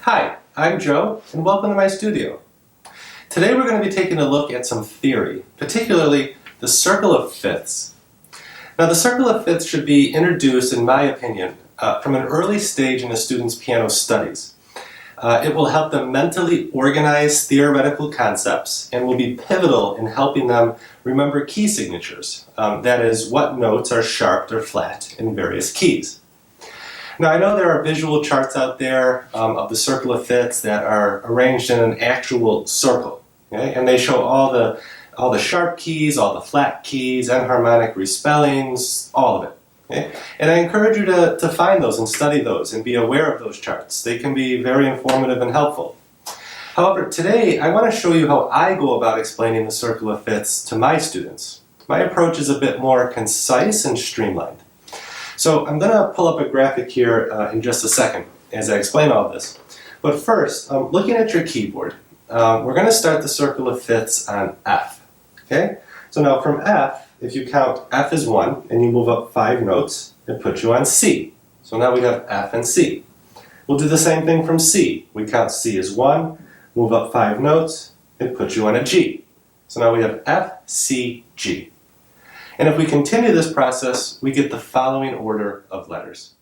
Hi, I'm Joe, and welcome to my studio. Today we're going to be taking a look at some theory, particularly the circle of fifths. Now, the circle of fifths should be introduced, in my opinion, from an early stage in a student's piano studies. It will help them mentally organize theoretical concepts and will be pivotal in helping them remember key signatures, that is, what notes are sharp or flat in various keys. Now, I know there are visual charts out there of the circle of fifths that are arranged in an actual circle, okay? And they show all the sharp keys, all the flat keys, enharmonic respellings, all of it. Okay? And I encourage you to find those and study those and be aware of those charts. They can be very informative and helpful. However, today I want to show you how I go about explaining the circle of fifths to my students. My approach is a bit more concise and streamlined. So I'm going to pull up a graphic here in just a second as I explain all this. But first, looking at your keyboard, we're going to start the circle of fifths on F. Okay? So now from F, if you count F as 1 and you move up 5 notes, it puts you on C. So now we have F and C. We'll do the same thing from C. We count C as 1, move up 5 notes, it puts you on a G. So now we have F, C, G. And if we continue this process, we get the following order of letters.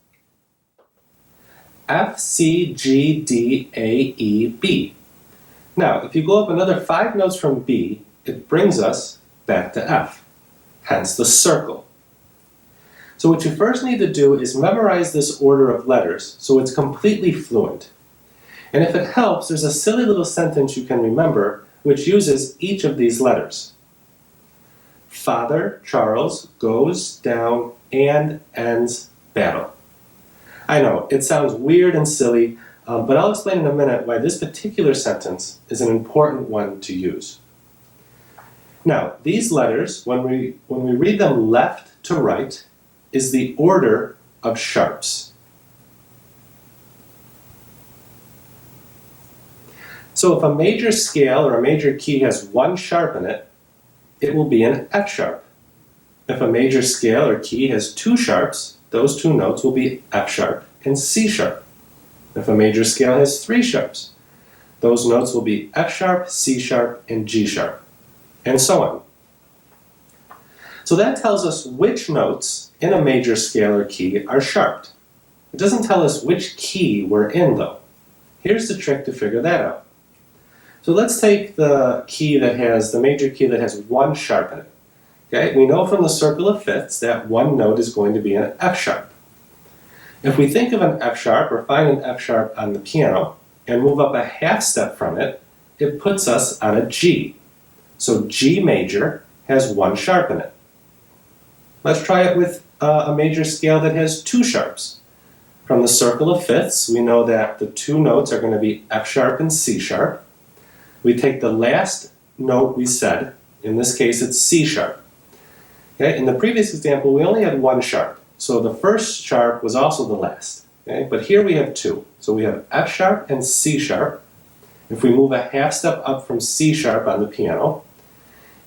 F, C, G, D, A, E, B. Now, if you go up another 5 notes from B, it brings us back to F, hence the circle. So what you first need to do is memorize this order of letters so it's completely fluent. And if it helps, there's a silly little sentence you can remember which uses each of these letters. Father Charles goes down and ends battle. I know, it sounds weird and silly, but I'll explain in a minute why this particular sentence is an important one to use. Now, these letters, when we read them left to right, is the order of sharps. So if a major scale or a major key has 1 sharp in it, it will be an F sharp. If a major scale or key has 2 sharps, those 2 notes will be F sharp and C sharp. If a major scale has 3 sharps, those notes will be F sharp, C sharp, and G sharp, and so on. So that tells us which notes in a major scale or key are sharped. It doesn't tell us which key we're in, though. Here's the trick to figure that out. So let's take the major key that has 1 sharp in it. Okay, we know from the circle of fifths that 1 note is going to be an F sharp. If we think of an F sharp or find an F sharp on the piano and move up a half step from it, it puts us on a G. So G major has 1 sharp in it. Let's try it with a major scale that has 2 sharps. From the circle of fifths, we know that the 2 notes are going to be F sharp and C sharp. We take the last note we said, in this case it's C sharp. Okay? In the previous example we only had 1 sharp, so the first sharp was also the last. Okay? But here we have 2, so we have F sharp and C sharp. If we move a half step up from C sharp on the piano,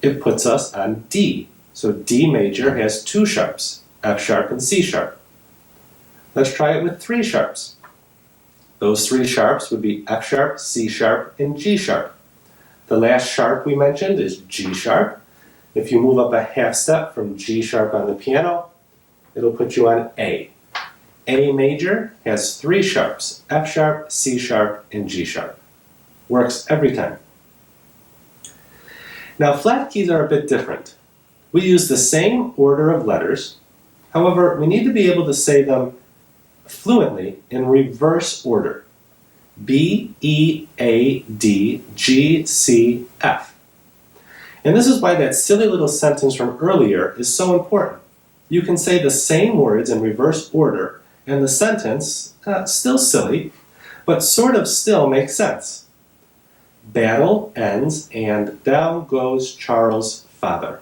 it puts us on D. So D major has 2 sharps, F sharp and C sharp. Let's try it with 3 sharps. Those 3 sharps would be F sharp, C sharp, and G sharp. The last sharp we mentioned is G sharp. If you move up a half step from G sharp on the piano, it'll put you on A. A major has 3 sharps, F sharp, C sharp, and G sharp. Works every time. Now flat keys are a bit different. We use the same order of letters, however, we need to be able to say them fluently in reverse order. B, E, A, D, G, C, F. And this is why that silly little sentence from earlier is so important. You can say the same words in reverse order, and the sentence, still silly, but sort of still makes sense. Battle ends and down goes Charles' father.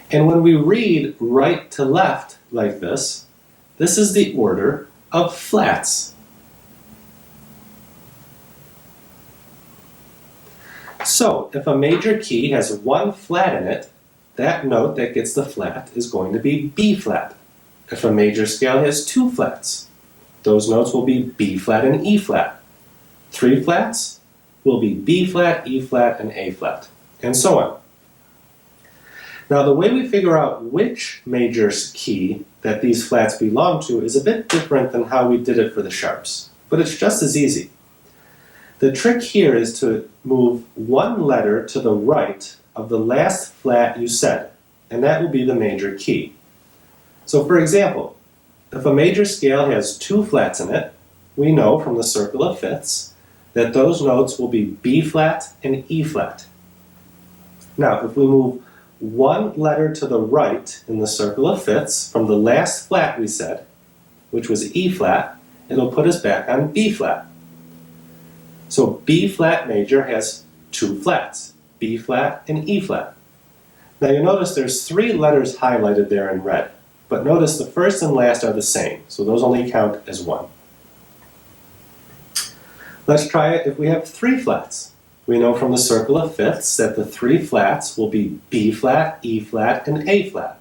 And when we read right to left like this is the order of flats. So, if a major key has 1 flat in it, that note that gets the flat is going to be B flat. If a major scale has 2 flats, those notes will be B flat and E flat. 3 flats will be B flat, E flat, and A flat, and so on. Now the way we figure out which major key that these flats belong to is a bit different than how we did it for the sharps, but it's just as easy. The trick here is to move one letter to the right of the last flat you said, and that will be the major key. So for example, if a major scale has 2 flats in it, we know from the circle of fifths that those notes will be B flat and E flat. Now, if we move one letter to the right in the circle of fifths from the last flat we said, which was E flat, it'll put us back on B flat. So B flat major has 2 flats, B flat and E flat. Now you notice there's 3 letters highlighted there in red, but notice the first and last are the same, so those only count as 1. Let's try it if we have 3 flats. We know from the circle of fifths that the 3 flats will be B flat, E flat, and A flat.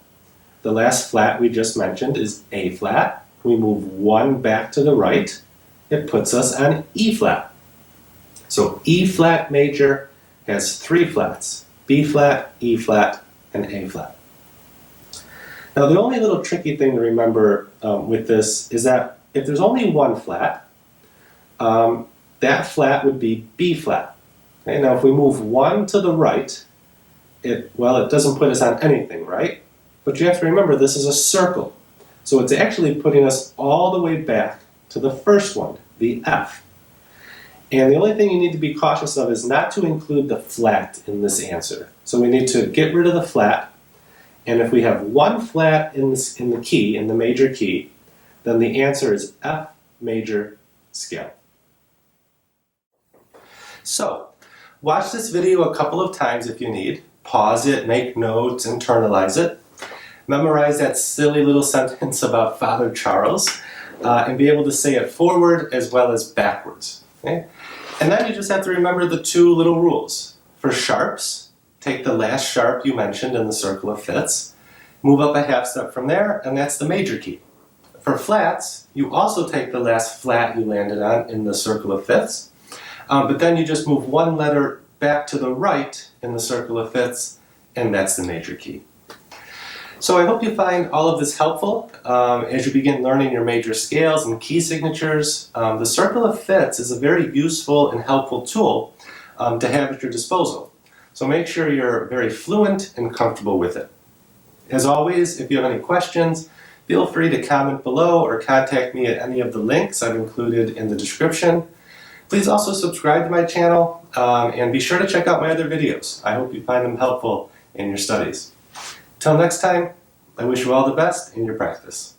The last flat we just mentioned is A flat. We move 1 back to the right. It puts us on E flat. So E flat major has 3 flats, B flat, E flat, and A flat. Now the only little tricky thing to remember with this is that if there's only 1 flat, that flat would be B flat. Okay, now if we move 1 to the right, it doesn't put us on anything, right? But you have to remember this is a circle. So it's actually putting us all the way back to the first one, the F. And the only thing you need to be cautious of is not to include the flat in this answer. So we need to get rid of the flat. And if we have 1 flat in the key, in the major key, then the answer is F major scale. So, watch this video a couple of times if you need. Pause it, make notes, internalize it. Memorize that silly little sentence about Father Charles, and be able to say it forward as well as backwards. Okay? And then you just have to remember the 2 little rules. For sharps, take the last sharp you mentioned in the circle of fifths, move up a half step from there, and that's the major key. For flats, you also take the last flat you landed on in the circle of fifths, but then you just move 1 letter back to the right in the circle of fifths, and that's the major key. So I hope you find all of this helpful as you begin learning your major scales and key signatures. The circle of fifths is a very useful and helpful tool to have at your disposal. So make sure you're very fluent and comfortable with it. As always, if you have any questions, feel free to comment below or contact me at any of the links I've included in the description. Please also subscribe to my channel and be sure to check out my other videos. I hope you find them helpful in your studies. Till next time, I wish you all the best in your practice.